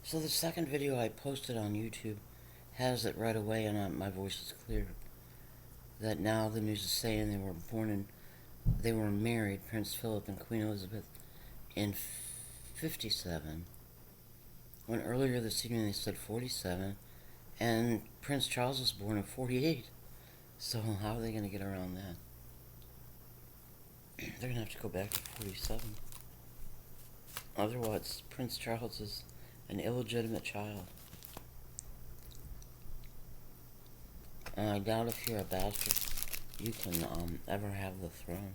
So the second video I posted on YouTube has it right away, and my voice is clear. That now the news is saying they were married, Prince Philip and Queen Elizabeth, in 57. When earlier this evening they said 47, and Prince Charles was born in 48. So how are they going to get around that? They're going to have to go back to 47. Otherwise, Prince Charles is an illegitimate child. And I doubt if you're a bastard, you can ever have the throne.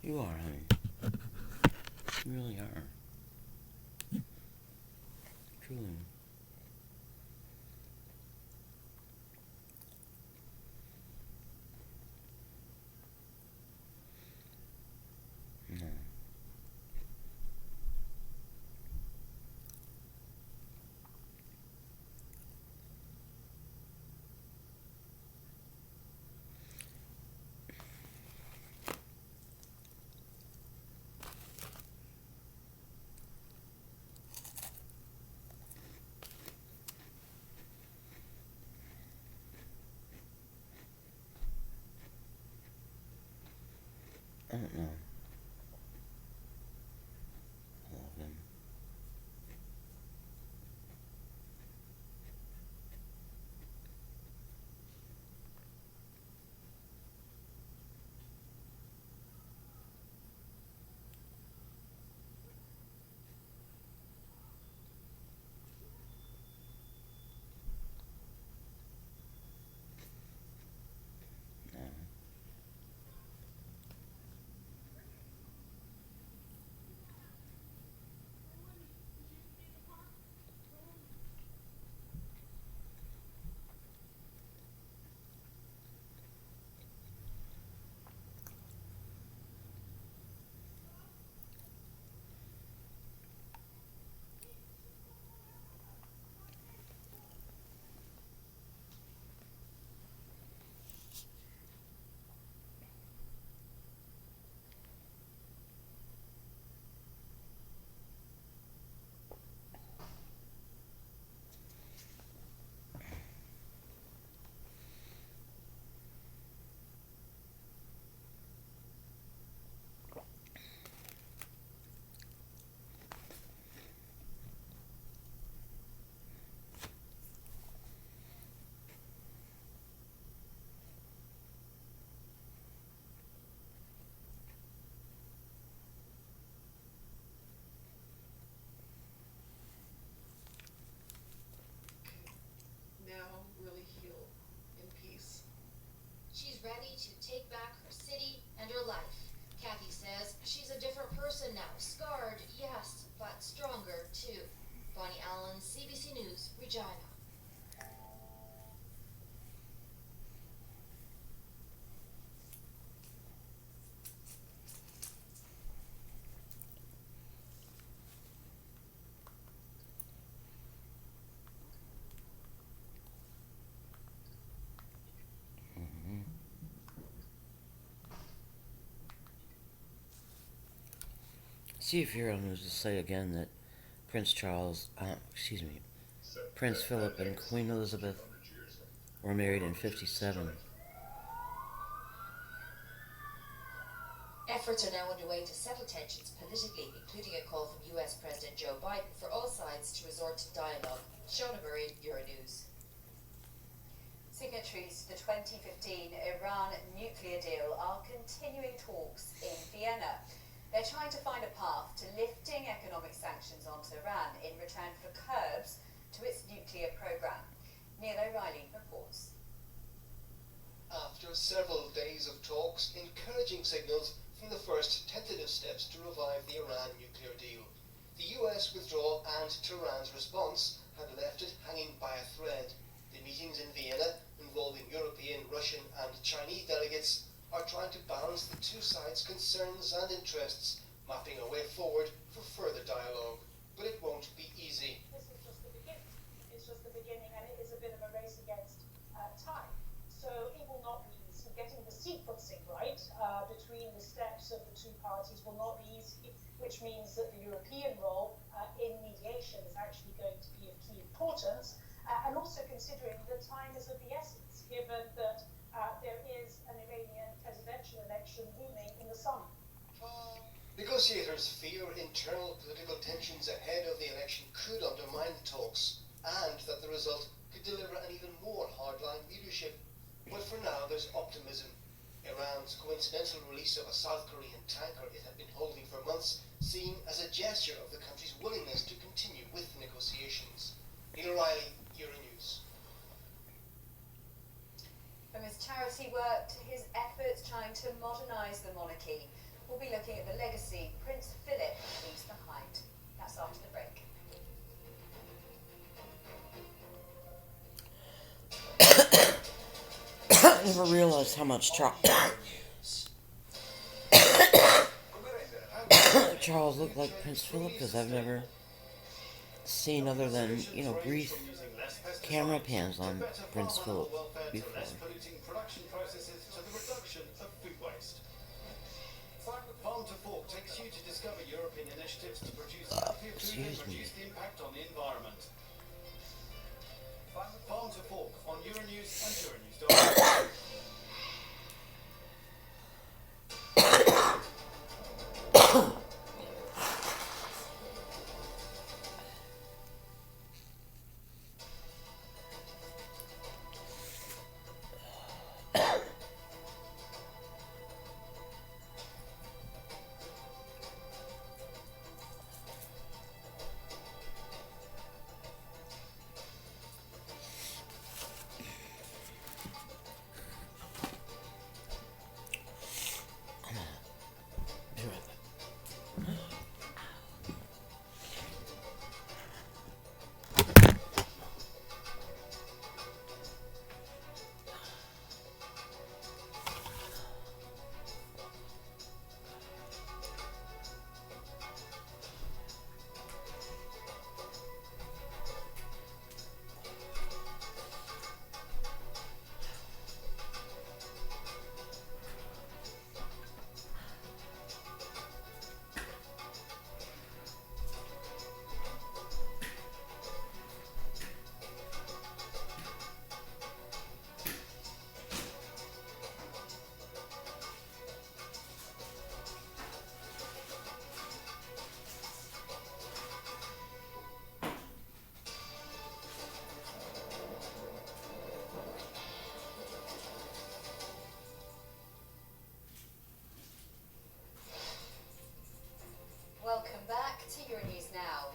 You are, honey. You really are. Truly. No. I don't know. I love him. No. Now really heal in peace. She's ready to take back her city and her life. Kathy says she's a different person now. Scarred, yes, but stronger too. Bonnie Allen, CBC News, Regina. Mm-hmm. See if Hero News to say again that Prince Philip and Queen Elizabeth were married in 57. Efforts are now underway to settle tensions politically, including a call from US President Joe Biden for all sides to resort to dialogue. Shona Murray, Euronews. Signatories to the 2015 Iran nuclear deal are continuing talks in Vienna. They're trying to find a path to lifting economic sanctions onto Iran in return for curbs to its nuclear program. after several days of talks, encouraging signals from the first tentative steps to revive the Iran nuclear deal. The US withdrawal and Tehran's response had left it hanging by a thread. The meetings in Vienna, involving European, Russian and Chinese delegates, are trying to balance the two sides' concerns and interests, mapping a way forward for further dialogue. But it won't be easy. This is just the beginning. It's just the beginning, and it is a bit of a race against time. So it will not be easy. Getting the sequencing right between the steps of the two parties will not be easy, which means that the European role in mediation is actually going to be of key importance, and also considering that time is of the essence, given that there is an Iranian presidential election looming in the summer. Negotiators fear internal political tensions ahead of the election could undermine talks, and that the result could deliver an even more hardline leadership. But for now, there's optimism. Iran's coincidental release of a South Korean tanker it had been holding for months, seen as a gesture of the country's willingness to continue with negotiations. Neil O'Reilly, Euronews. From his charity work to his efforts trying to modernise the monarchy, we'll be looking at the legacy Prince Philip leaves behind. That's after the break. I never realized how much Charles looked like Prince Philip, because I've never seen other than, brief camera pans on Prince Philip before. Excuse me. The impact on the environment. Farm to Fork on Euronews and Euronews.com. Welcome back to Euronews Now.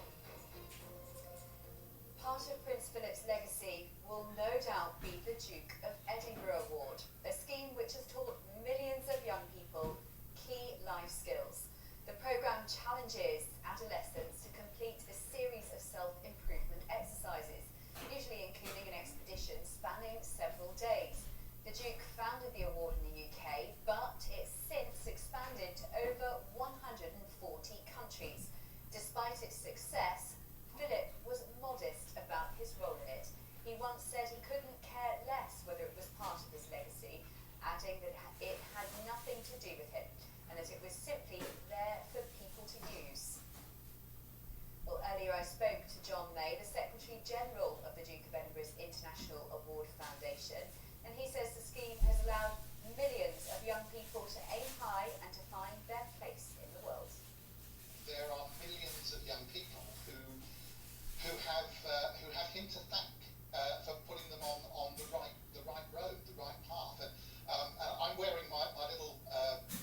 Part of Prince Philip's legacy will no doubt be the Duke of Edinburgh Award, a scheme which has taught millions of young people key life skills. The programme challenges adolescents to complete a series of self-improvement exercises, usually including an expedition spanning several days. The Duke founded the award in the UK, but it's since expanded to over 140 countries. Despite its success, Philip was modest about his role in it. He once said he couldn't care less whether it was part of his legacy, adding that it had nothing to do with him, and that it was simply there for people to use. Well, earlier I spoke to John May, the Secretary General of the Duke of Edinburgh's International Award Foundation, and he says the scheme has allowed millions of young people to aim high and to find their place in the world. There are millions of young people who have him to thank for putting them on the right road, the right path. And I'm wearing my little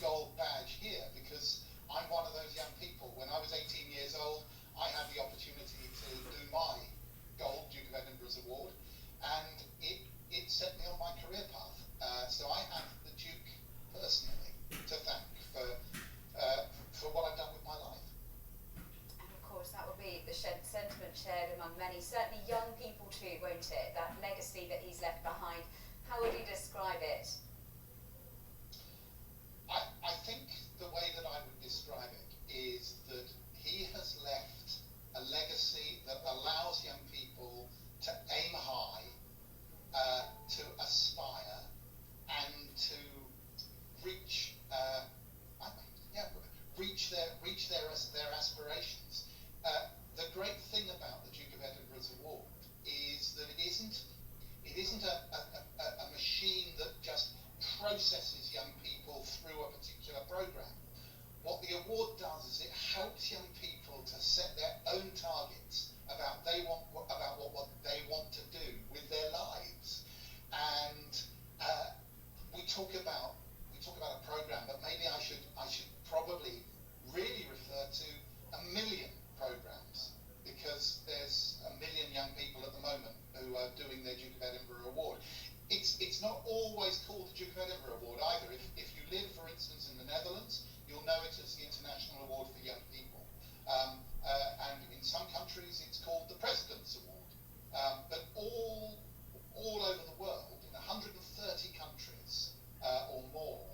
gold badge here because I'm one of those young people. When I was 18 years old, I had the opportunity to do my gold Duke of Edinburgh's award, and it set me on my career path. So I have among many, certainly young people too, won't it? That legacy that he's left behind. How would you describe it? I think the way that I would describe it is that he has left a legacy that allows young people to aim high, to aspire, and to reach, reach their aspirations. The great thing about the Duke of Edinburgh's award is that it isn't a machine that just processes young people through a particular program. What the award does is it helps young people to set their own targets about what they want to do with their lives. And we talk about a program, but maybe I should probably really refer to 1 million programs, because there's 1 million young people at the moment who are doing their Duke of Edinburgh Award. It's not always called the Duke of Edinburgh Award either. If you live, for instance, in the Netherlands, you'll know it as the International Award for Young People. And in some countries, it's called the President's Award. But all over the world, in 130 countries or more,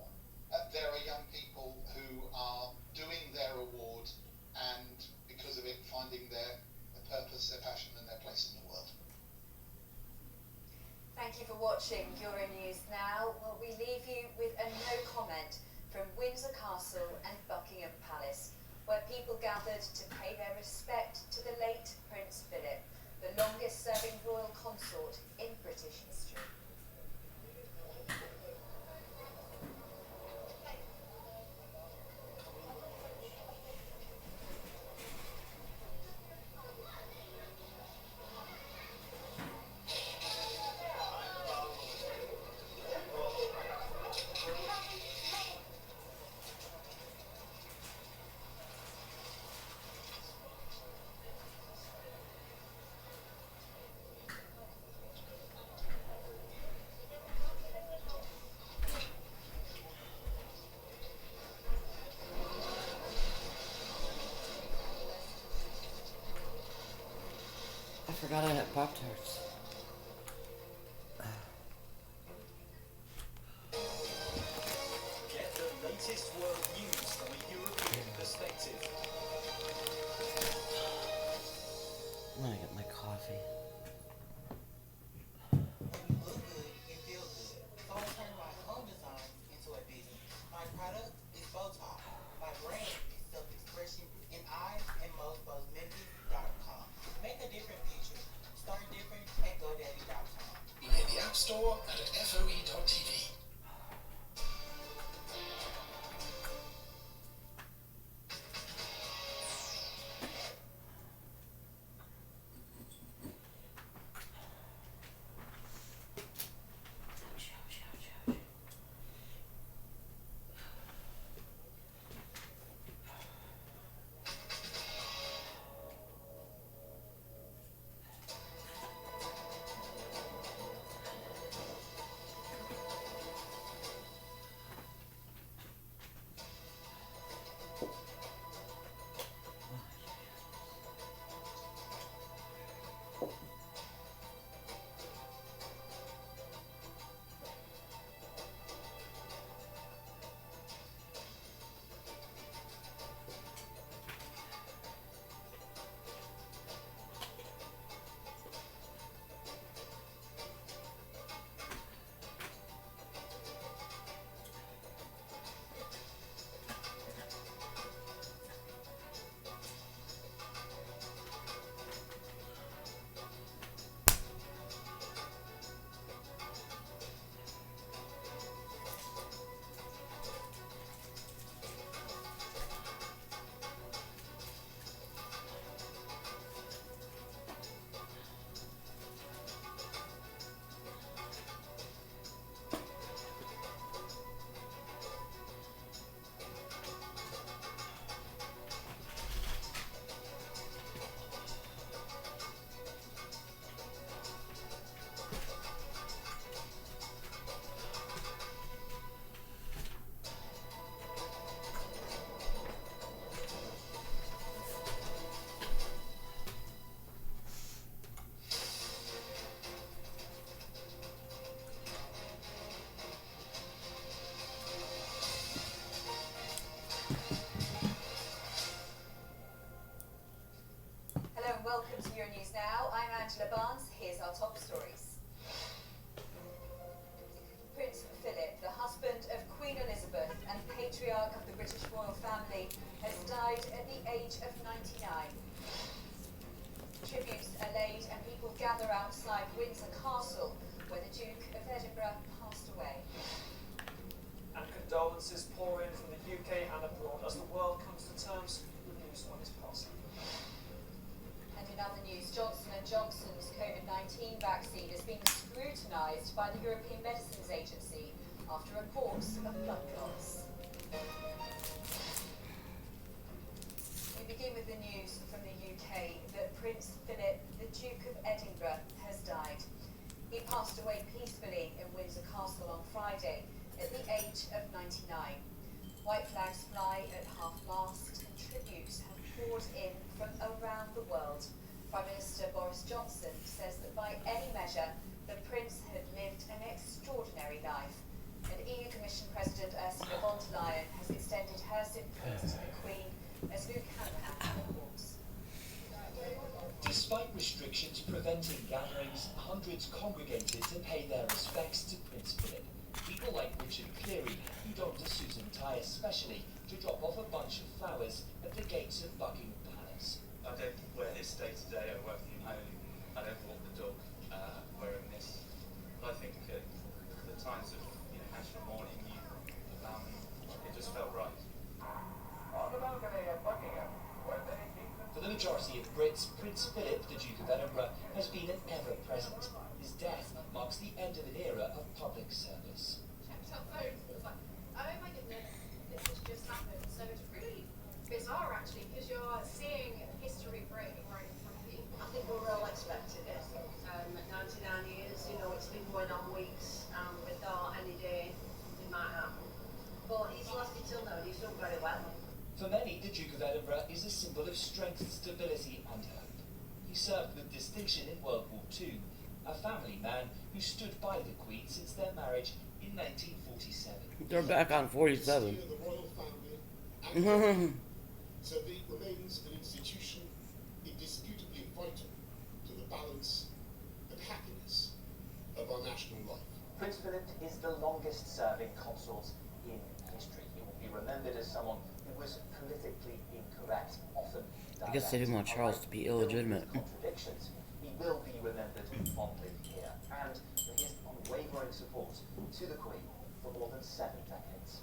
there are young people who are doing their award and, because of it, finding their purpose, their passion, and their place in the world. Thank you for watching Euronews Now. Well, we leave you with a no comment from Windsor Castle and Buckingham Palace, where people gathered to pay their respect to the late Prince Philip, the longest serving royal consort in British history. I forgot I had Pop-Tarts. Get the latest world news from a European perspective. I'm gonna get my coffee. When you look good, you feel good. So I turned my home design into a business. My product is Botox. My brand is self-expression, and I am mostbozmemphis.com. Make a different future. Start different at GoDaddy.com. In the App Store and at FOE.tv. I'm Angela Barnes. Here's our top stories. Prince Philip, the husband of Queen Elizabeth and patriarch of the British royal family, has died at the age of 99. Tributes are laid and people gather outside Windsor Castle, where the Duke of Edinburgh passed away. And condolences pour in from the UK and abroad as the world comes to terms with news on his passing. And in other news, Johnson & Johnson's COVID-19 vaccine has been scrutinised by the European Medicines Agency after reports of blood clots. We begin with the news from the UK that Prince Philip, the Duke of Edinburgh, has died. He passed away peacefully in Windsor Castle on Friday at the age of 99. White flags fly at half-mast and tributes have poured in from around the world. Prime Minister Boris Johnson says that by any measure, the Prince had lived an extraordinary life. And EU Commission President Ursula von der Leyen has extended her sympathies to the Queen as Luke Hanrahan reports. Despite restrictions preventing gatherings, hundreds congregated to pay their respects to Prince Philip. People like Richard Cleary, who donned a suit and tie especially to drop off a bunch of flowers at the gates of Buckingham Palace. I don't wear this day to day. I work from home. I don't walk the dog wearing this. But I think at the times of national mourning, it just felt right. For the majority of Brits, Prince Philip, the Duke of Edinburgh, has been an ever-present. His death marks the end of an era of public service. Checked our phones and was like, oh my goodness, this has just happened. So it's really bizarre actually, because you're seeing history breaking right in front of you. I think we were all expecting it. 99 years, it's been going on weeks. We thought any day it might happen. But he's lasted till now and he's done very well. For many, the Duke of Edinburgh is a symbol of strength, stability and hope. He served with distinction in World War II, a family man who stood by the Queen since their marriage in 1947. They're back on 47. The royal family. So it remains an institution indisputably vital to the balance and happiness of our national life. Prince Philip is the longest serving consort in history. He will be remembered as someone who was politically incorrect, often I guess they didn't want Charles to be illegitimate. Contradictions. He will be remembered fondly here, and for his unwavering support to the Queen for more than 7 decades.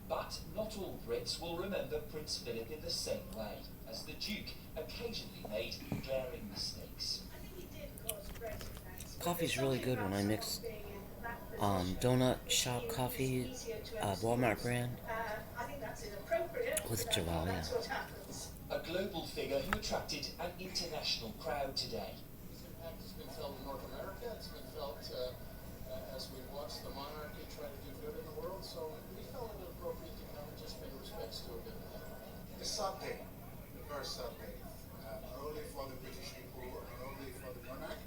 But not all Brits will remember Prince Philip in the same way, as the Duke occasionally made glaring mistakes. Coffee's really good when I mix donut shop coffee, Walmart brand, with Javalia. A global figure who attracted an international crowd today. His impact has been felt in North America. It's been felt as we watch the monarchy try to do good in the world. So we felt it appropriate to come and just pay respects to him. It's a sad day, a very sad day, not only for the British people, not only for the monarch,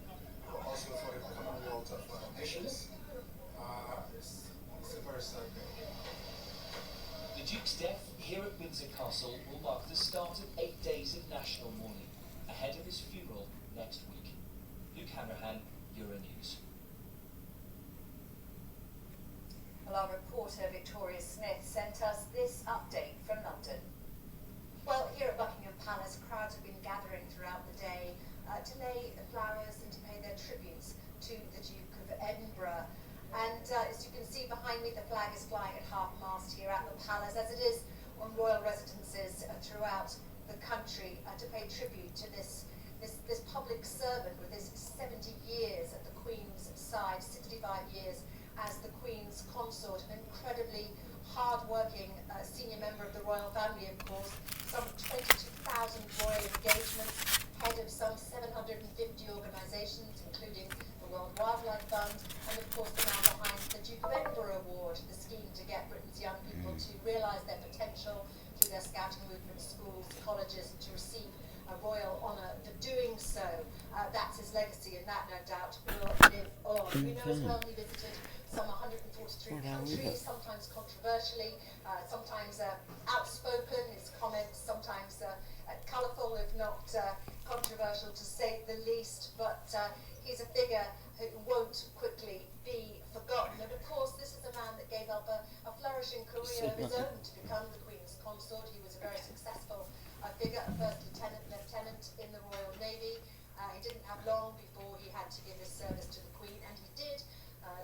but also for the Commonwealth of Nations. It's a very sad day. The Duke's death here at Windsor Castle will mark the start of 8 days of national mourning, ahead of his funeral next week. Luke Hanrahan, Euronews. Well, our reporter Victoria Smith sent us this update from London. Well, here at Buckingham Palace, crowds have been gathering throughout the day to lay flowers and to pay their tributes to the Duke of Edinburgh. And as you can see behind me, the flag is flying at half-mast here at the palace, as it is on royal residences throughout the country, to pay tribute to this public servant with his 70 years at the Queen's side, 65 years as the Queen's consort, an incredibly hard-working senior member of the royal family, of course, some 22,000 royal engagements, head of some 750 organisations, including the World Wildlife Fund, and of course the man behind the Duke of Edinburgh Award, the scheme to get Britain's young people to realise their potential through their scouting movement, schools, colleges, and to receive a royal honour for doing so. That's his legacy, and that, no doubt, will live on. We know as well he visited some 143 countries, sometimes controversially, sometimes outspoken, his comments sometimes colourful, if not controversial, to say the least, but he's a figure who won't quickly be forgotten. And of course, this is a man that gave up a flourishing career of his own to become the Queen's consort. He was a very successful figure, a first lieutenant in the Royal Navy. He didn't have long before he had to give his service to the Queen, and he did,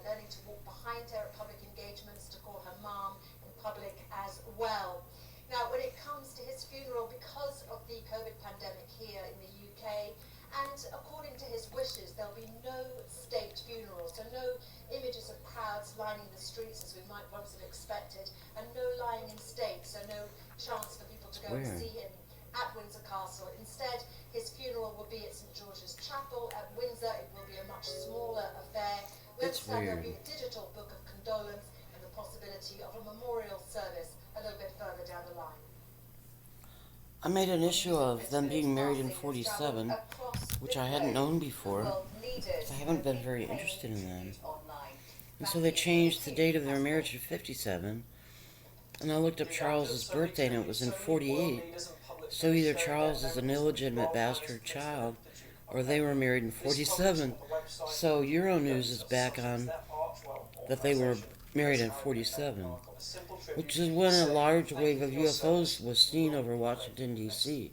learning to walk behind her at public engagements, to call her mom in public as well. Now, when it comes to his funeral, because of the COVID pandemic here in the UK, and according to his wishes, there'll be no state funeral, so no images of crowds lining the streets as we might once have expected, and no lying in state, so no chance for people to go and see him at Windsor Castle. Instead, his funeral will be at St George's Chapel at Windsor. It will be a much smaller affair. We understand there'll be a digital book of condolence and the possibility of a memorial service a little bit further down the line. I made an issue of them being married in 47, which I hadn't known before. I haven't been very interested in them. And so they changed the date of their marriage to 57. And I looked up Charles's birthday and it was in 48. So either Charles is an illegitimate bastard child, or they were married in 47. So Euronews is back on that they were married in 47, which is when a large wave of UFOs was seen over Washington, D.C.,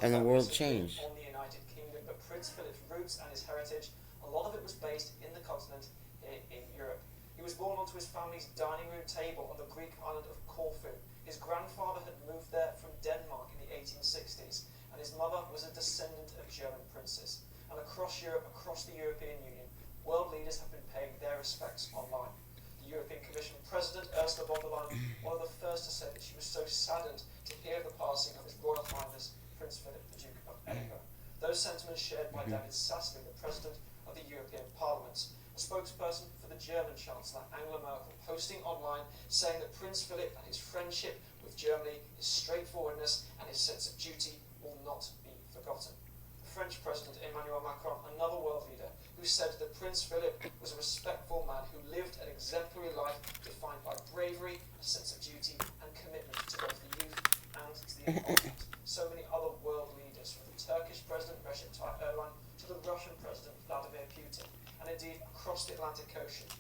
and the world changed. On the United Kingdom, but Prince Philip's roots and his heritage, a lot of it was based in the continent in Europe. He was born onto his family's dining room table on the Greek island of Corfu. His grandfather had moved there from Denmark in the 1860s, and his mother was a descendant of German princes. And across Europe, across the European Union, world leaders have been paying their respects online. The European Commission President Ursula von der Leyen, one of the first to say that she was so saddened to hear the passing of His Royal Highness Prince Philip, the Duke of Edinburgh. Those sentiments shared by David Sassoli, the President of the European Parliament. A spokesperson for the German Chancellor, Angela Merkel, posting online saying that Prince Philip and his friendship with Germany, his straightforwardness and his sense of duty will not be forgotten. The French President Emmanuel Macron, another world leader, who said that Prince Philip was a respectful man who lived an exemplary life defined by bravery, a sense of duty and commitment to both the youth and to the environment. So many other world leaders, from the Turkish President Recep Tayyip Erdogan to the Russian President Vladimir Putin, and indeed across the Atlantic Ocean,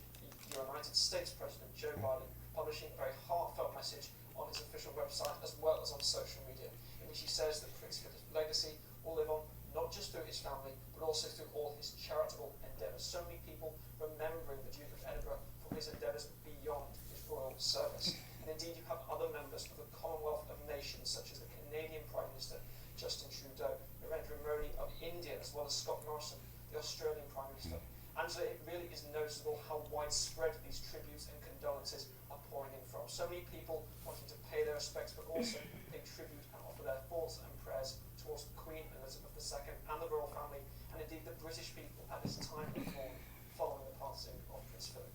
the United States President Joe Biden publishing a very heartfelt message on his official website as well as on social media, in which he says that Prince Philip's legacy will live on not just through his family, but also through all his charitable endeavours. So many people remembering the Duke of Edinburgh for his endeavours beyond his royal service. And indeed you have other members of the Commonwealth of Nations, such as the Canadian Prime Minister Justin Trudeau, Narendra Modi of India, as well as Scott Morrison, the Australian Prime Minister. Angela, it really is noticeable how widespread these tributes and condolences are pouring in from. So many people wanting to pay their respects, but also pay tribute and offer their thoughts and prayers towards the Queen Elizabeth II and the royal family, and indeed the British people at this time of mourning following the passing of Prince Philip.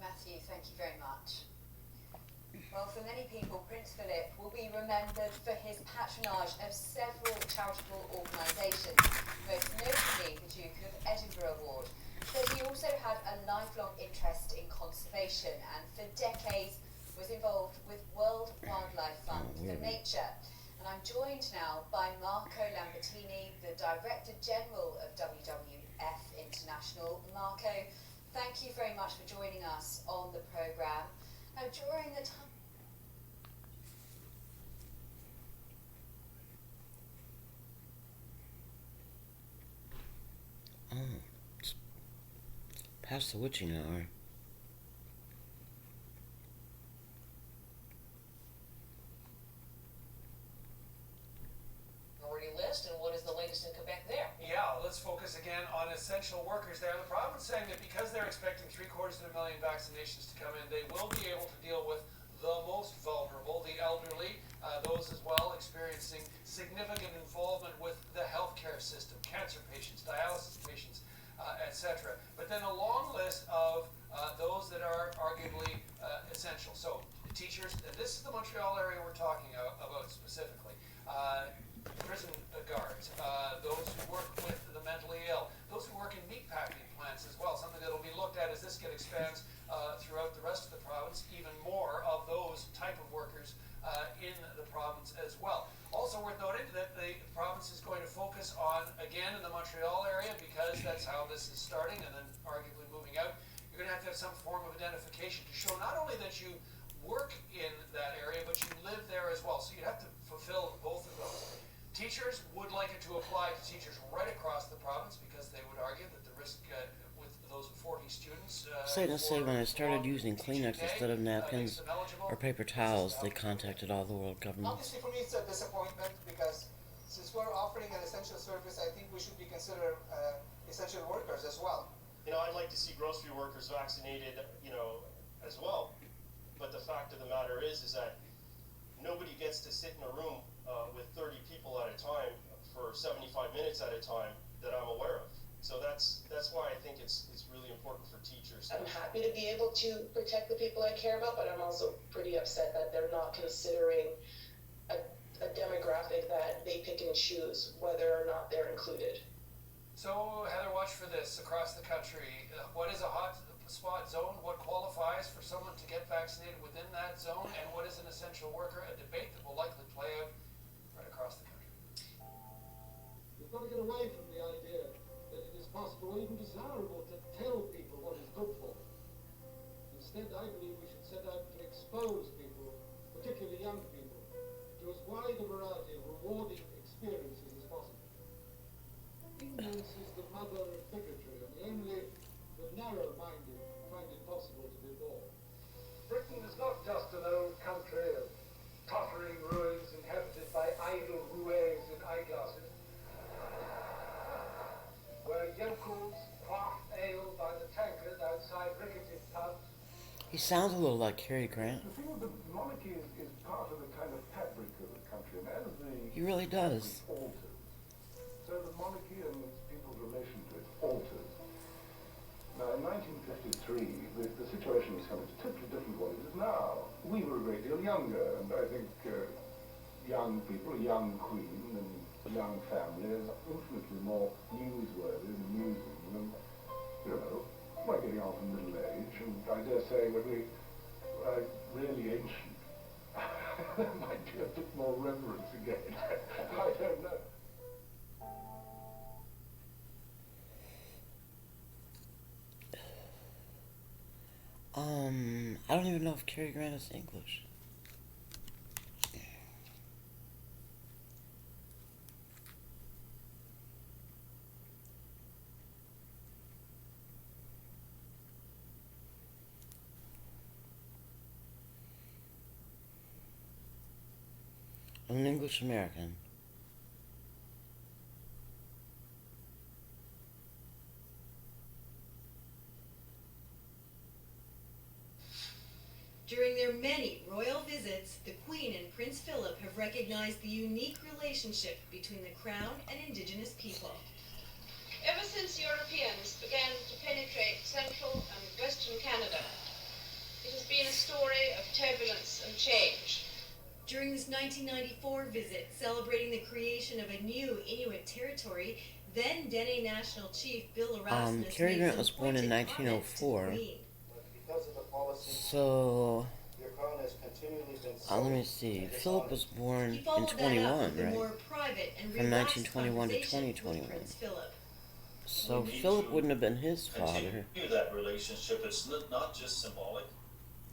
Matthew, thank you very much. Well, for many people, Prince Philip will be remembered for his patronage of several charitable organisations, most notably the Duke of Edinburgh Award. But he also had a lifelong interest in conservation and for decades was involved with World Wildlife Fund for Nature. And I'm joined now by Marco Lambertini, the Director General of WWF International. Marco, thank you very much for joining us on the programme. Now, during the time It's past the witching hour. List, and what is the latest in Quebec there? Yeah, let's focus again on essential workers there. The province saying that because they're expecting 750,000 vaccinations to come in, they will be able to deal with the most vulnerable, the elderly, those as well experiencing significant involvement with the healthcare system, cancer patients, dialysis patients, etc. But then a long list of those that are arguably essential. So the teachers, and this is the Montreal area we're talking about specifically. Prison guards, those who work with the mentally ill, those who work in meatpacking plants as well, something that will be looked at as this expands throughout the rest of the province, even more of those type of workers in the province as well. Also worth noting, area, because that's how this is starting and then arguably moving out, you're going to have some form of identification to show not only that you work in that area, but you live there as well. So you have to fulfill both of those. Teachers would like it to apply to teachers right across the province, because they would argue that the risk with those 40 students... Say to say, when I started using Kleenex instead of napkins or paper towels, they contacted all the world governments. Obviously, for me, it's a disappointment, because since we're offering an essential service, I think we should be considered essential workers as well. You know, I'd like to see grocery workers vaccinated, you know, as well. But the fact of the matter is that nobody gets to sit in a room with 30 people at a time for 75 minutes at a time that I'm aware of. So that's why I think it's really important for teachers. I'm happy to be able to protect the people I care about, but I'm also pretty upset that they're not considering a demographic that they pick and choose whether or not they're included. So, Heather, watch for this across the country. What is a hot spot zone? What qualifies for someone to get vaccinated within that zone? And what is an essential worker? A debate that will likely play out right across the country. We've got to get away from the idea that it is possible or even desirable to tell people what is good for them. Instead, I believe we should set out to expose people, particularly young people, to as wide a variety of rewarding experiences as possible. Ignorance is the mother of bigotry, and only the narrow-minded find it possible to be born. Britain is not just an old country of tottering ruins inhabited by idle roués in eyeglasses, where yokels quaff ale by the tankard outside rickety pubs. He sounds a little like Cary Grant. The thing with the monarchy is part of the kind of fabric of the country, and as the He really does. fabric alters, so the monarchy and its people's relation to it alters. Now, in 1953, the situation was kind of totally different from what it is now. We were a great deal younger, and I think young people, a young queen and a young family is infinitely more newsworthy and amusing than, you know, we're getting on from middle age, and I dare say when we are really ancient, there might be a bit more reverence again. I don't know. I don't even know if Cary Grant is English. I'm an English American. During their many royal visits, the Queen and Prince Philip have recognized the unique relationship between the Crown and Indigenous people. Ever since Europeans began to penetrate central and western Canada, it has been a story of turbulence and change. During this 1994 visit, celebrating the creation of a new Inuit territory, then Dene National Chief Bill Erasmus Cary made Grant some was born in pointed comments to the 1904. Queen. Because of the policy, So, your crown has continually been let me see. Philip was born He in followed that up 21, with a right? more private and From relaxed 1921 to conversation with 2021. Prince Philip. So Philip wouldn't have been his father. Continue that relationship. It's not just symbolic.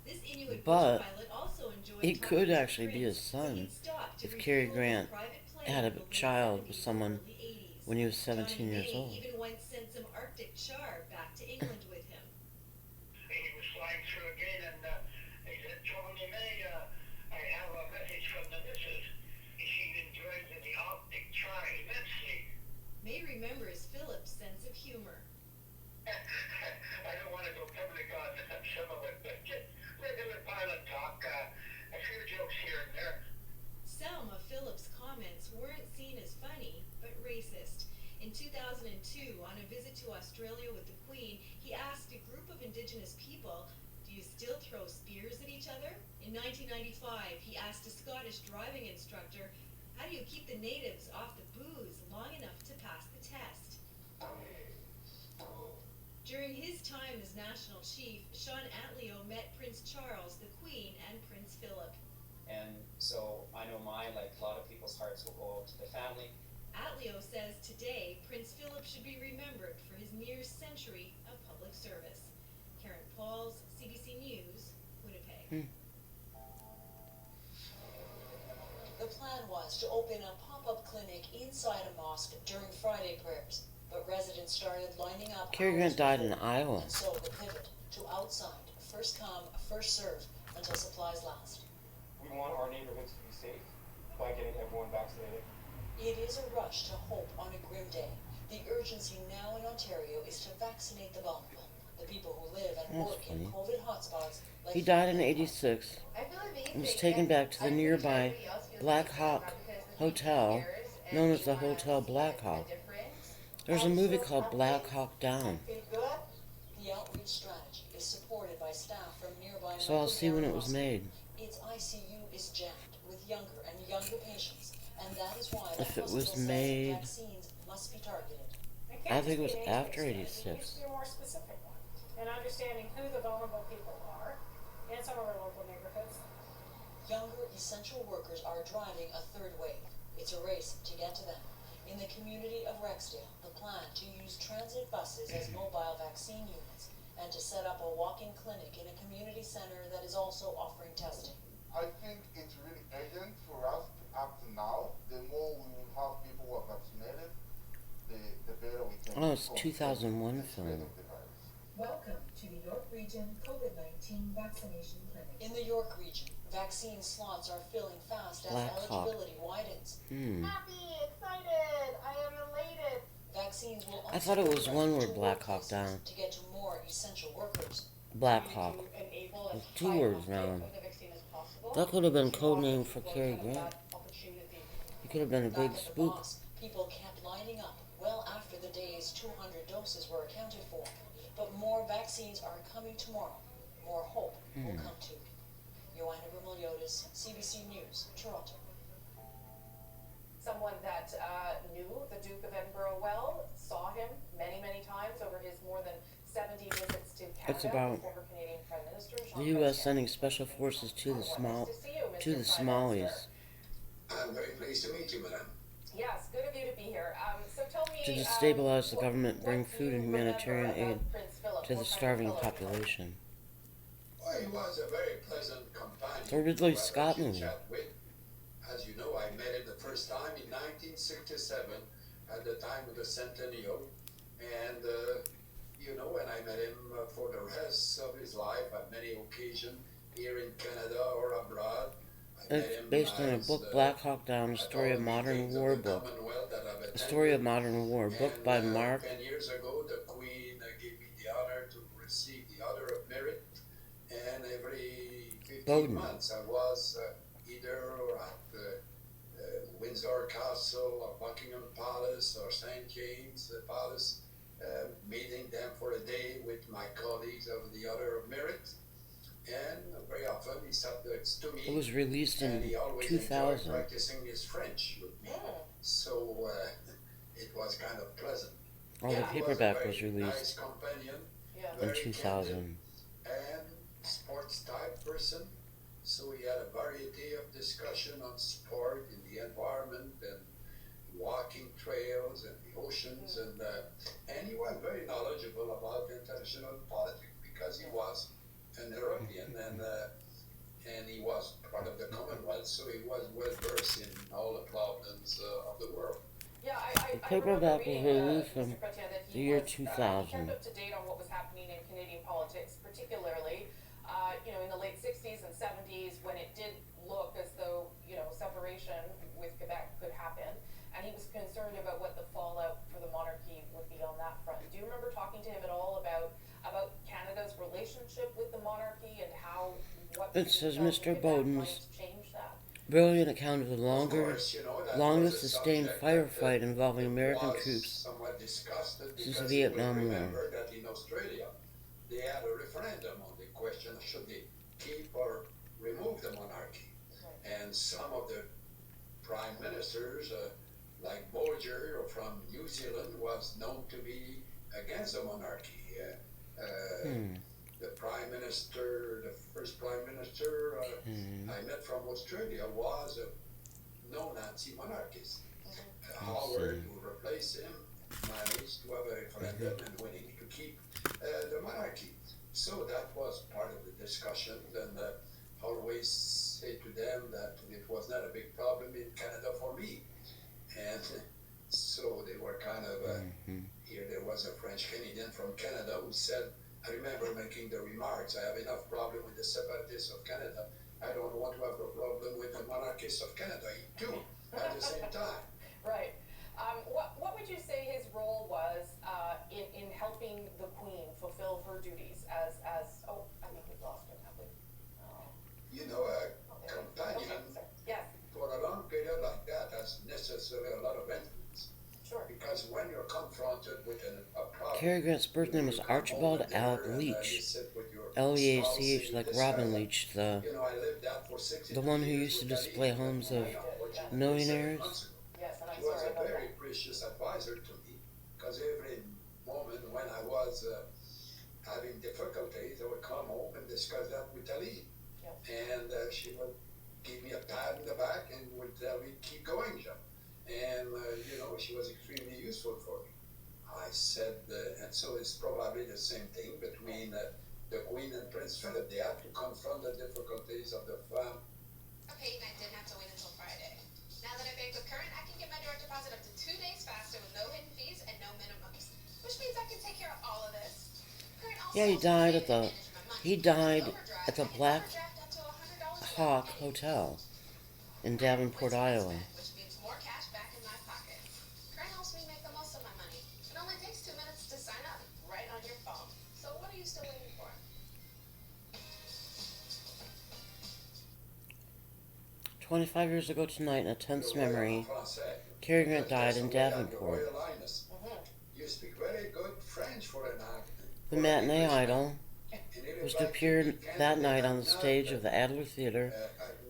This Inuit But bush pilot also enjoyed he talking could to actually be his Prince, but son he'd stopped to if Cary refuel the Grant private plane had a built in the child 70s with someone and early 80s. when he was 17 Johnny years May old. even once sent some Arctic char back to England with him. He was flying through again, and he said, Johnny May, I have a message from the missus. She enjoyed the Arctic char immensely. May remembers Philip's sense of humor. I don't want to go public on some of it, but just regular pilot talk, a few jokes here and there. Some of Philip's comments weren't seen as funny, but racist. In 2002, on a visit to Australia with the Queen, he asked a group of Indigenous people, "Do you still throw spears at each other?" In 1995, he asked a Scottish driving instructor, "How do you keep the natives off the booze long enough to pass the test?" During his time as National Chief, Sean Antlio met Prince Charles, the Queen, and Prince Philip. And so I know mine, like a lot of people's hearts will go out to the family. Atleo says today Prince Philip should be remembered for his near century of public service. Karen Pauls, CBC News, Winnipeg. The plan was to open a pop-up clinic inside a mosque during Friday prayers, but residents started lining up. Cary Grant died in Iowa. And so the pivot to outside, first come, first serve, until supplies last. We want our neighborhoods to be safe by getting everyone vaccinated. It is a rush to hope on a grim day. The urgency now in Ontario is to vaccinate the vulnerable, the people who live and That's work in funny. COVID hotspots. Like He died in '86 and was taken back to the nearby Black Hawk Hotel, known as the Hotel Black Hawk. There's a movie called Black Hawk Down, The outreach strategy is supported by staff from nearby. so I'll see when it was made. Its ICU is jammed with younger and younger patients, and that is why If the it was hospital says made, vaccines must be targeted. I think it was after It needs '86. to be a more specific one, and understanding who the vulnerable people are in some of our local neighborhoods. Younger essential workers are driving a third wave. It's a race to get to them. In the community of Rexdale, the plan to use transit buses as mobile vaccine units and to set up a walk-in clinic in a community center that is also offering testing. I think it's really urgent for us to act now. The more we will have people who are vaccinated, the better we can. Oh, it's a 2001 film. Welcome to the York Region COVID-19 Vaccination Clinic. In the York region, vaccine slots are filling fast as Black Hawk. eligibility widens. Happy, excited, I am elated. Vaccines will I thought it was also one be word, to Black workplaces Hawk Down. to get to more essential workers. Black Hawk. With 2 words now. That could have been code name for Cary Grant. He could have been a big Back at the spook. boss, people kept lining up well after the day's 200 doses were accounted for. But more vaccines are coming tomorrow. More hope will come too. Joanna Vermiliotis, CBC News, Toronto. Someone that knew the Duke of Edinburgh well, saw him many, many times over his more than 70 visits to Canada. It's about Former Canadian Prime Minister the U.S. sending special forces to the Somalis I'm very pleased to meet you, madam. Yes, good of you to be here. So tell me, to destabilize the government, bring food and humanitarian aid to the starving population. Well, he was a very pleasant companion. The Ridley to have a Scott chit movie. chat with. As you know, I met him the first time in 1967 at the time of the Centennial. And, and I met him for the rest of his life at many occasions here in Canada or abroad. It's based on a book, Black Hawk Down, a story of modern war book. A story of modern war, book by Mark 10 years ago, the Queen gave me the honor to receive the Order of Merit. And every 15 Bowden. months I was either at Windsor Castle or Buckingham Palace or St. James Palace, meeting them for a day with my colleagues of the Order of Merit. And very often he sat next to me. It was released in and he always 2000. enjoyed practicing his French with me. So it was kind of pleasant. Oh, the He was a paperback very was released nice companion, in very 2000. candid and sports type person. So we had a variety of discussion on sport and the environment and walking trails and the oceans and he was very knowledgeable about international politics because he was an European and he was part of the Commonwealth, so he was well versed in all the problems of the world. Yeah, The paperback was released in Mr. Chrétien, that the he year was, 2000. kept up to date on what was happening in Canadian politics, particularly, in the late 60s and 70s when it did look as though, separation with Quebec could happen. And he was concerned about what the fallout for the monarchy would be on that front. Do you remember talking to him at all about Canada's relationship with the monarchy and how what It says Mr. Quebec Bowden's might change that? brilliant account of the that longest was a sustained subject firefight involving American was troops somewhat discussed since because the Vietnam you will War. remember that in Australia they had a referendum on the question of should they keep or remove the monarchy. And some of the prime ministers, like Bolger from New Zealand, was known to be against the monarchy. The prime minister, the first prime minister I met from Australia was a no-Nazi monarchist. Howard to replace him managed to have a referendum and winning to keep the monarchy. So that was part of the discussion, and always say to them that it was not a big problem in Canada for me. And so they were kind of, here there was a French Canadian from Canada who said, I remember making the remarks, I have enough problem with the separatists of Canada. I don't want to have a problem with the monarchists of Canada too, at the same time. Right. What would you say his role was in helping the Queen fulfill her duties as oh, I think we've lost him, have we? Oh. You know, a companion for a long period like that has necessarily a lot of influence. Sure. Because when you're confronted with a problem, Cary Grant's birth name was Archibald Alec Leach. Leach, like Robin Leach, the one who used to display homes of millionaires. She was a very precious advisor to me, because every moment when I was having difficulties, I would come home and discuss that with Ali. And she would give me a pat in the back and would tell me, keep going, Jean. And, you know, she was extremely useful for me. I said, and so it's probably the same thing between the Queen and Prince Philip. They had to confront the difficulties of the family. Payton, I didn't have to wait until Friday. Now that I bank with Current, I can get my direct deposit up to 2 days faster with no hidden fees and no minimums, which means I can take care of all of this. Current also Yeah, he died at the Black Hawk Hotel in Davenport, Iowa. which means more cash back in my pocket. Current helps me make the most of my money. It only takes 2 minutes to sign up right on your phone. So what are you still waiting for? 25 years ago tonight, in a tense memory, Cary Grant died in Davenport. You speak very good French for an actor. The matinee idol was to appear that night on the stage of the Adler Theater,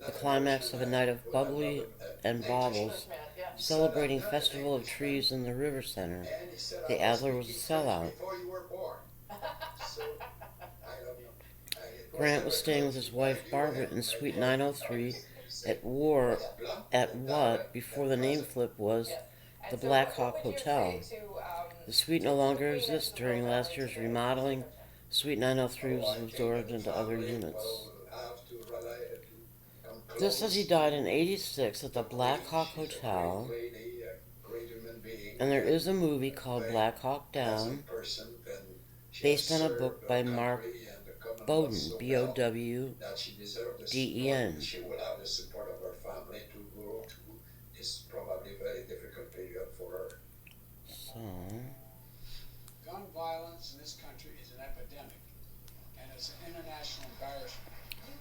the climax of a night of bubbly and baubles, celebrating Festival of Trees in the River Center. The Adler was a sellout. Grant was staying with his wife Barbara in Suite 903 at what, before the name flip, was the Black Hawk Hotel. The suite no longer exists. During last year's remodeling, Suite 903 was absorbed into other units. This says he died in '86 at the Black Hawk Hotel, and there is a movie called Black Hawk Down, based on a book by Mark Bowden, Bowden. She will have the support of her family to grow through this probably very difficult period for her. So, gun violence in this country is an epidemic, and it's an international embarrassment.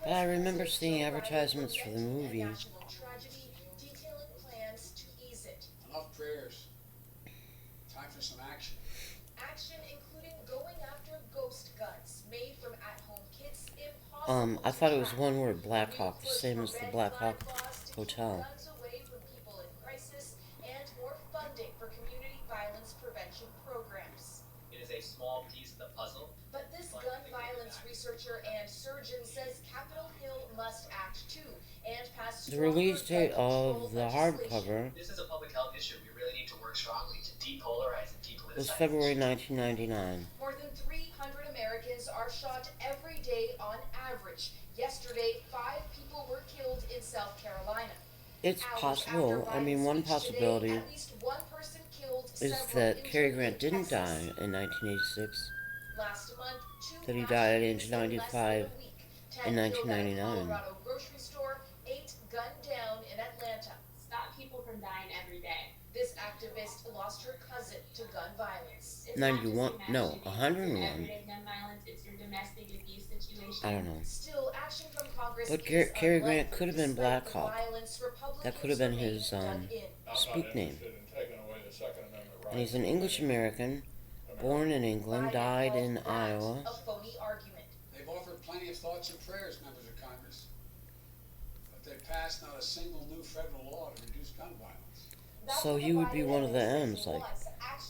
but I remember seeing advertisements for the movie. Tragedy, detailing plans to ease it. Enough prayers. Time for some action. Action including going after ghost guns made from at-home kits. Impossible. I thought it was one word, Black Hawk, the same as the Black Hawk Hotel. Guns away from people in crisis and more funding for community violence prevention programs. It is a small piece of the puzzle. But this gun violence researcher and surgeon says Capitol Hill must act too and pass The release date of the hardcover This is a public health issue. We really need to work strongly to depolarize and depoliticize. was February 1999. More than 300 Americans are shot every day on average. Yesterday, 5 people were killed in South Carolina. It's possible, I mean, one possibility At least one person killed, is several that Cary injured Grant in didn't Texas. die in 1986, Last month, 2 that he mass died at shootings age in less than 95 a week. 10 in killed at a 1999. Colorado grocery store, 8 gunned down in Atlanta. Stop people from dying every day. This activist lost her cousin to gun violence. 91, no, 101. Everyday gun violence, it's your domestic abuse situation. I don't know. Still, action from Congress But is Cary Grant unlikely. could have been Despite Black the Hawk. violence, Republicans That could have been remain his dug in. spook name. taking away the Second Amendment right. And he's an English American, born in England, died in Iowa. A phony argument. They've offered plenty of thoughts and prayers, members of Congress, but they've passed not a single new federal law to reduce gun violence. So he would be one of the M's, like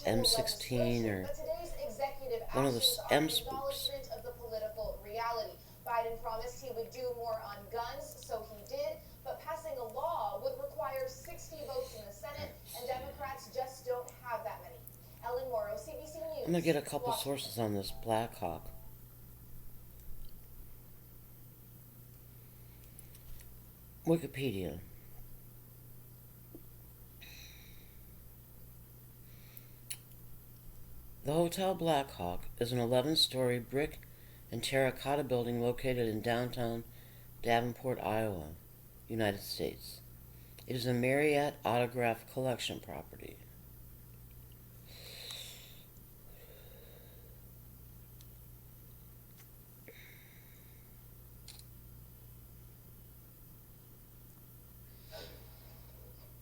M16 or But today's executive one of the actions are M an spooks. acknowledgement of the political reality. Biden promised he would do more on guns, so he did, but passing a law would require 60 votes in the Senate, and Democrats Ellen Morrow, CBC News. I'm gonna get a couple sources on this Black Hawk. Wikipedia. The Hotel Black Hawk is an 11-story brick and terracotta building located in downtown Davenport, Iowa, United States. It is a Marriott Autograph Collection property.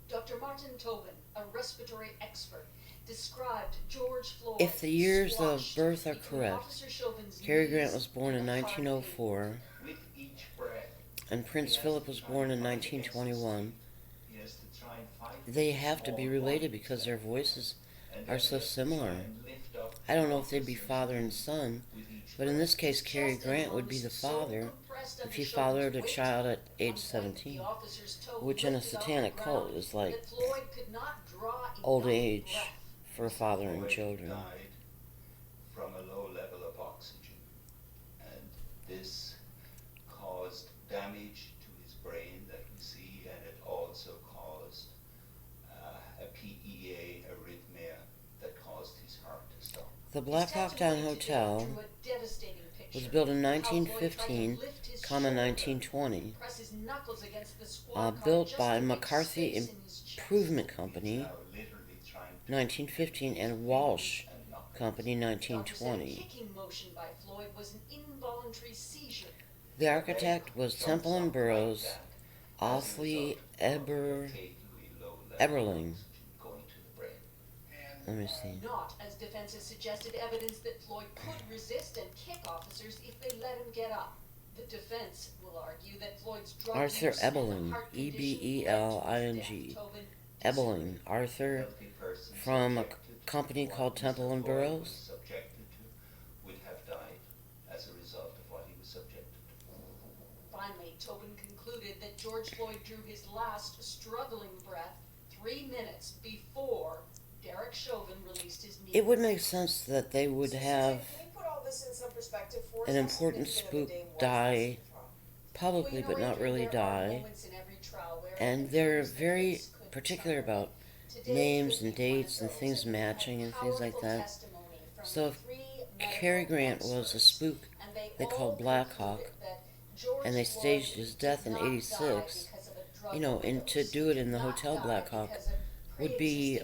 Dr. Martin Tobin, a respiratory expert, described George Floyd. If the years of birth are correct, Cary Grant was born in 1904, and Prince Philip was born in 1921. They have to be related because their voices are so similar. I don't know if they'd be father and son, but in this case, Cary Grant would be the father if he fathered a child at age 17, which in a satanic cult is like old age for fathering children. Died from a low level of oxygen, and this caused damage to his brain that we see, and it also caused a PEA arrhythmia that caused his heart to stop. The Black Hawk Down Hotel was built in 1915, 1920, built by McCarthy Improvement Company, 1915, and Walsh Company, 1920. The architect was Temple and Burroughs, Othly Eberling. Let me see. Not, as defense has suggested, evidence that Floyd could resist and kick officers if they let him get up. The defense will argue that Floyd's drug Arthur use and Ebeling, heart condition Ebeling, Ebeling, Arthur, from a company called Temple and Burroughs. Subjected to would have died as a result of what he was subjected to. Finally, Tobin concluded that George Floyd drew his last struggling breath 3 minutes before Derek Chauvin released his knee. It would make sense that they would have Can you put all this in some perspective for us? an How important significant spook of a day was die this trial? publicly but not really die, and they're very particular about names and dates and things matching and things like that. So if Cary Grant was a spook they called Black Hawk, and they staged his death in '86, you know, and to do it in the Hotel Black Hawk would be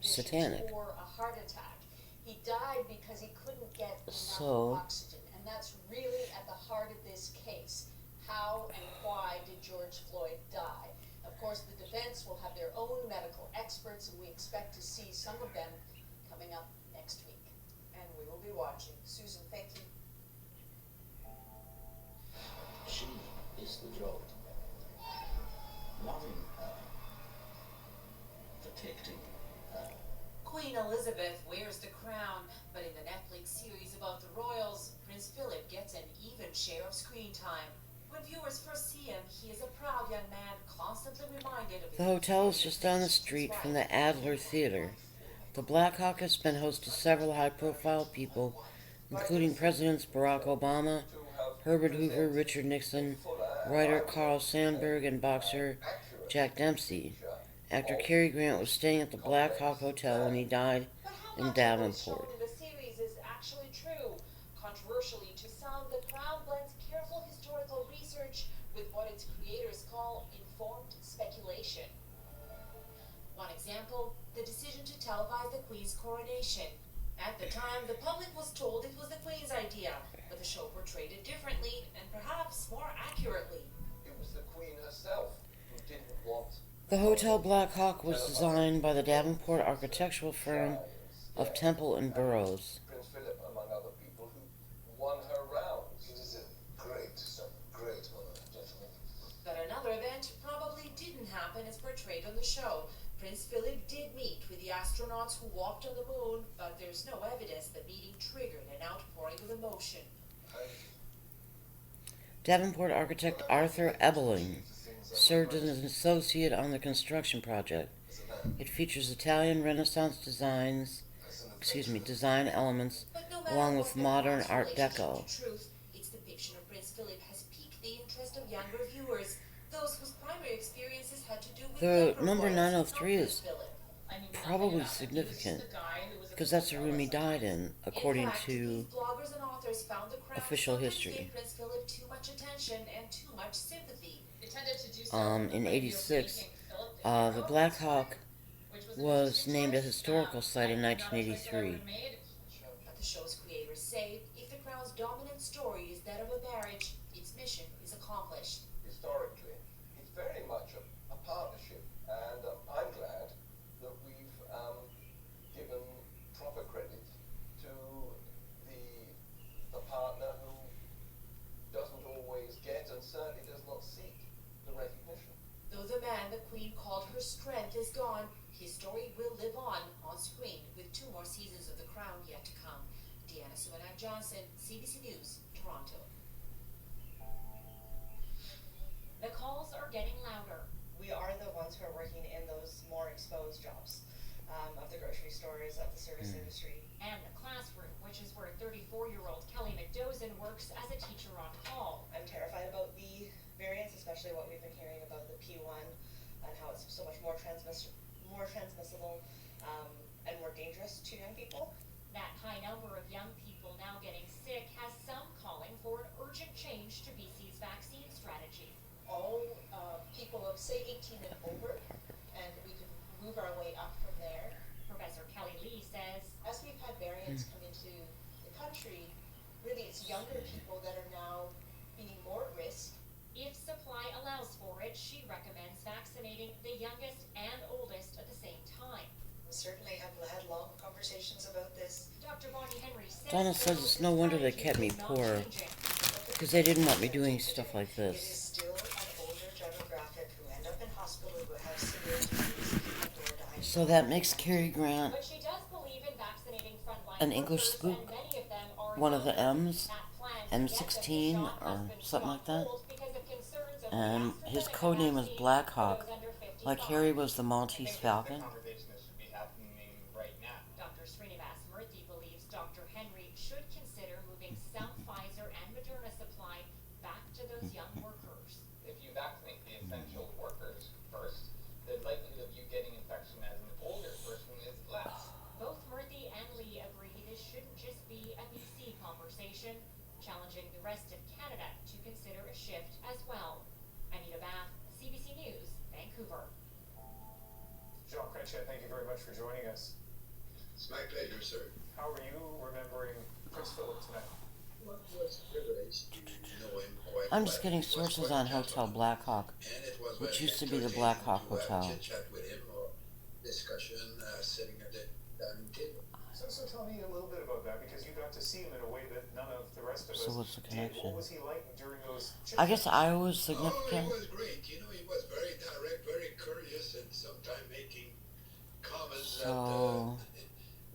satanic. He died because he couldn't get enough So oxygen, and that's really at the heart of this case. How and why did George Floyd die? Of course, the defense will have their own medical experts, and we expect to see some of them coming up next week. And we will be watching. Susan, thank you. She is the drug. Loving her, protecting her. Queen Elizabeth wears the crown, but in the Netflix series about the royals, Prince Philip gets an even share of screen time. When viewers first see him, he is a proud young man, constantly reminded of his... the hotel is just down the street from the Adler Theater. The Black Hawk has been host to several high-profile people, including Presidents Barack Obama, Herbert Hoover, Richard Nixon, writer Carl Sandburg, and boxer Jack Dempsey. Actor Cary Grant was staying at the Black Hawk Hotel when he died in Davenport. The series is actually true. Controversially to some, the Crown blends careful historical research with what its creators call informed speculation. One example, the decision to televise the Queen's coronation. At the time, the public was told it was the Queen's idea, but the show portrayed it differently and perhaps more accurately. It was the Queen herself who didn't want The Hotel Black Hawk was designed by the Davenport architectural firm of Temple and Burroughs. Prince Philip, among other people, who won her round. It is a great honor, gentlemen. But another event probably didn't happen as portrayed on the show. Prince Philip did meet with the astronauts who walked on the moon, but there's no evidence the meeting triggered an outpouring of emotion. Davenport architect Arthur Ebeling served as an associate on the construction project. It features Italian Renaissance designs design elements But no matter along what with the modern plot's Art relationship Deco. to truth, its depiction of Prince Philip has piqued the interest of younger viewers, those whose primary experiences had to do with The younger number royals, 903 not is Prince Philip. probably significant because that's the room he died in, according In fact, to these bloggers and authors found the crown official sometimes history. gave Prince Philip too much attention and too much sympathy. It tended to do so In '86, the Black Hawk was named a historical site in 1983. But the show's creators say if the crown's dominant story is that of a marriage, its mission is accomplished. Historically, it's very much a partnership, and I'm glad that we've given proper credit to the partner who doesn't always get and certainly does not seek the recognition. Though the man the Queen called her strength is gone, his story will live on screen with 2 more seasons of The Crown yet to come. Deanna Sumanak-Johnson, CBC News, Toronto. The calls are getting louder. We are the ones who are working in those more exposed jobs of the grocery stores, of the service industry. And the classroom, which is where 34-year-old Kelly McDozen works as a teacher on call. I'm terrified about the variants, especially what we've been hearing about the P1 and how it's so much more transmissible and more dangerous to young people. That high number of young people now getting sick has some calling for an urgent change to BC's vaccine strategy. All people of say 18 and over, and we can move our way up from there. Professor Kelly Lee says, as we've had variants come into the country, really it's younger people that are now being more at risk. If supply allows for it, she recommends vaccinating the youngest and oldest at the same time. We certainly have had long conversations about this. Dr. Bonnie Henry says Donna says it's no wonder they kept me poor, because they didn't want me doing stuff like It is this. still an older demographic who end up in hospital who have severe disease and/or die. So that makes Cary Grant But she does believe in vaccinating frontline an English workers, spook, and many of them are one of the M's, That plan to get them the M16 shot has or been something like that. pulled because of concerns of And the his AstraZeneca code name is vaccine Black for Hawk, those under 55. like Harry was the Maltese Falcon. conversation that should be happening right now. Dr. Srinivas Murthy believes Dr. Henry should consider moving some Pfizer and Moderna supply back to those young workers. If you vaccinate the essential workers first, the likelihood of you getting infection as an older person is less. Both Murthy and Lee agree this shouldn't just be a BC conversation, challenging the rest of Canada to consider a shift as well. Anita Bath, CBC News, Vancouver. John Crenshaw, thank you very much for joining us. It's my pleasure, sir. How are you remembering Prince Philip tonight? What was privileged to know him quite I'm just well. getting He was sources quite on gentle, Hotel Black Hawk, and it was which very used to be the entertaining Black Hawk to have Hotel. chit-chat with him or discussion sitting at the dining table. So tell me a little bit about that, because you got to see him in a way that none of the rest of us So what's the did. connection? What was he like during those I guess Iowa was Oh, he significant. was great. You know, he was very direct, very courteous, and sometimes making comments that So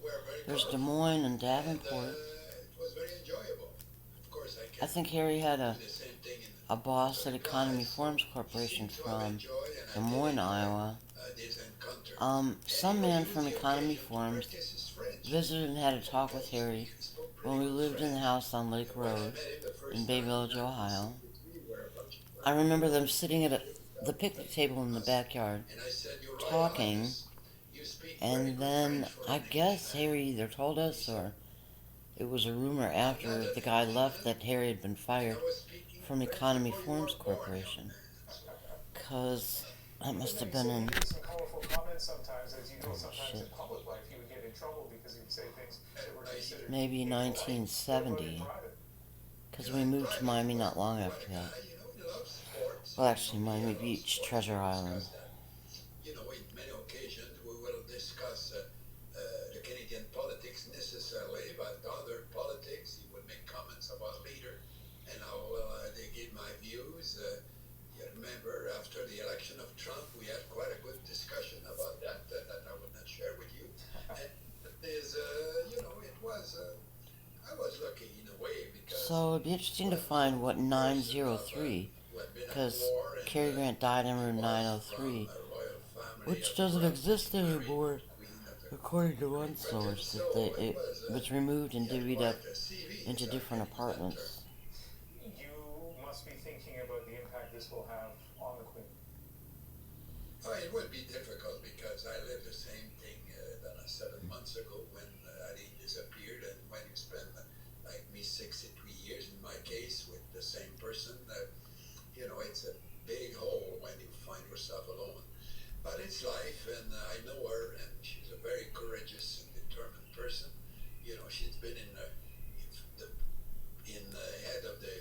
were very there's Des powerful. Moines and And, Davenport. it was very enjoyable. Of course, I I can't think Harry had do the same thing in a boss at Economy Forms Corporation from Des Moines, Iowa. this encounter. Some man from Economy Forms visited and had a talk with Harry when we lived in the house on Lake Road in Bay Village, Ohio. I remember them sitting at the picnic table in the backyard, talking, and then I guess Harry either told us or it was a rumor after the guy left that Harry had been fired from Economy Forms Corporation. 'Cause that must have been in some colorful comments sometimes, as you know, sometimes shit. in public life he would get in trouble because he'd say things that were considered maybe 1970, because we moved to Miami not long after that. Well, actually, Miami Beach, Treasure Island. You know, in many occasions we will discuss the Canadian politics necessarily, but other politics, he would make comments about leader, and how they give my views. You remember, after the election of Trump, we had quite a good discussion about that I would not share with you. And there's, you know, it was, I was lucky in a way because So it'd be interesting to find what 903, because Cary Grant died in room 903, which doesn't exist anymore. According to one source, that it was removed and divvied up into different apartments. You must be thinking about the impact this will have on the Queen. It would be difficult because I lived the same thing 7 months ago when Ali disappeared, and when you spend like me 63 years in my case with the same person, it's a big hole when you find yourself alone. But it's life, and I know her, and she's a very courageous and determined person. She's been in the head of the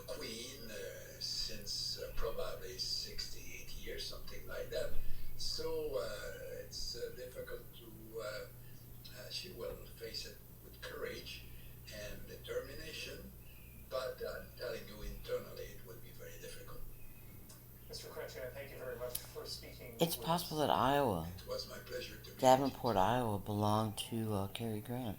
Queen since probably 60, 80 years, something like that. So it's difficult to. She will face it with courage and determination, but I'm telling you, internally, it will be very difficult. Mr. Chrétien, thank you very much for speaking. It's possible that Iowa, It was my pleasure to Davenport, Iowa, belonged to Cary Grant.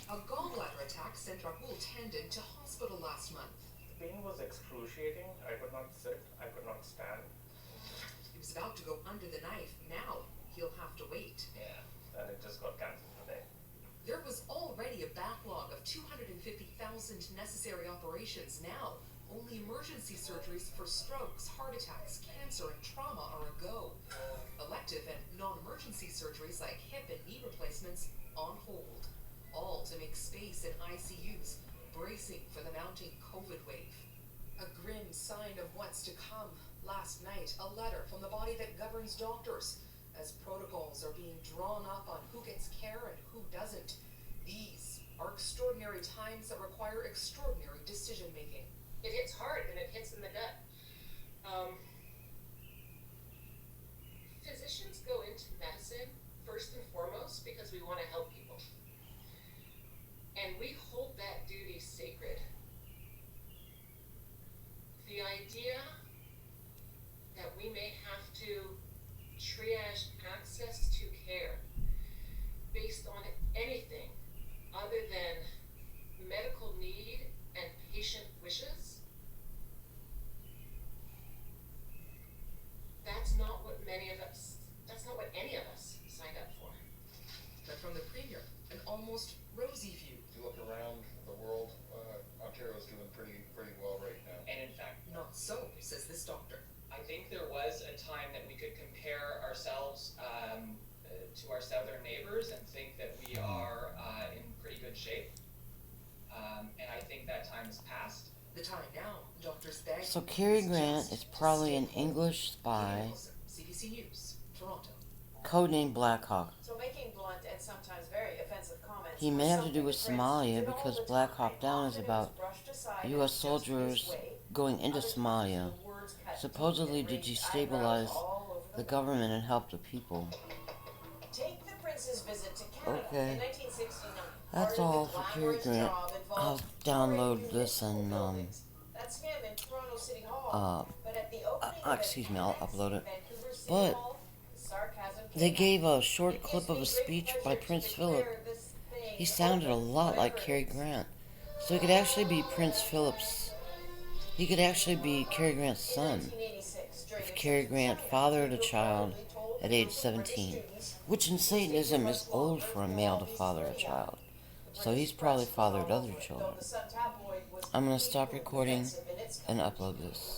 A gallbladder attack sent Rahul Tandon to hospital last month. The pain was excruciating. I could not sit. I could not stand. He was about to go under the knife. Now he'll have to wait. Yeah, and it just got cancelled today. There was already a backlog of 250,000 necessary operations. Now, only emergency surgeries for strokes, heart attacks, cancer, and trauma are a go. Elective and non-emergency surgeries like hip and knee replacements on hold. All to make space in ICUs, bracing for the mounting COVID wave. A grim sign of what's to come. Last night, a letter from the body that governs doctors, as protocols are being drawn up on who gets care and who doesn't. These are extraordinary times that require extraordinary decision-making. It hits hard and it hits in the gut. Physicians go into medicine first and foremost because we want to help people. And we hold that duty sacred. The idea that we may have to triage access to care based on anything other than medical need and patient wishes, that's not what any of us signed up for. But from the Premier, an almost rosy view. If you look around the world, Ontario's doing pretty well right now. And in fact, Not so, says this doctor. I think there was a time that we could compare ourselves to our southern neighbors and think that we are in pretty good shape. And I think that time has passed. The time now, doctors beg. So Cary Grant is probably an English spy, CBC News, Toronto. codenamed Blackhawk. So making blunt and sometimes very offensive comments. He may have to do with Somalia because Black Hawk Down is about U.S. soldiers going into Somalia, supposedly to destabilize the government and help the people. Take the prince's visit to Canada Okay. in 1969. That's all for Cary Grant. I'll download this and That's him in Toronto City Hall. But at the opening excuse me, I'll upload it. Vancouver City But Hall, sarcasm they came gave a short clip of a speech by Prince Philip. He sounded a lot like Cary Grant. So he could actually be Prince Philip's. He could actually be Cary Grant's son. If Cary Grant fathered a child at age 17, which in Satanism is old for a male to father a child. So he's probably fathered other children. I'm going to stop recording and upload this.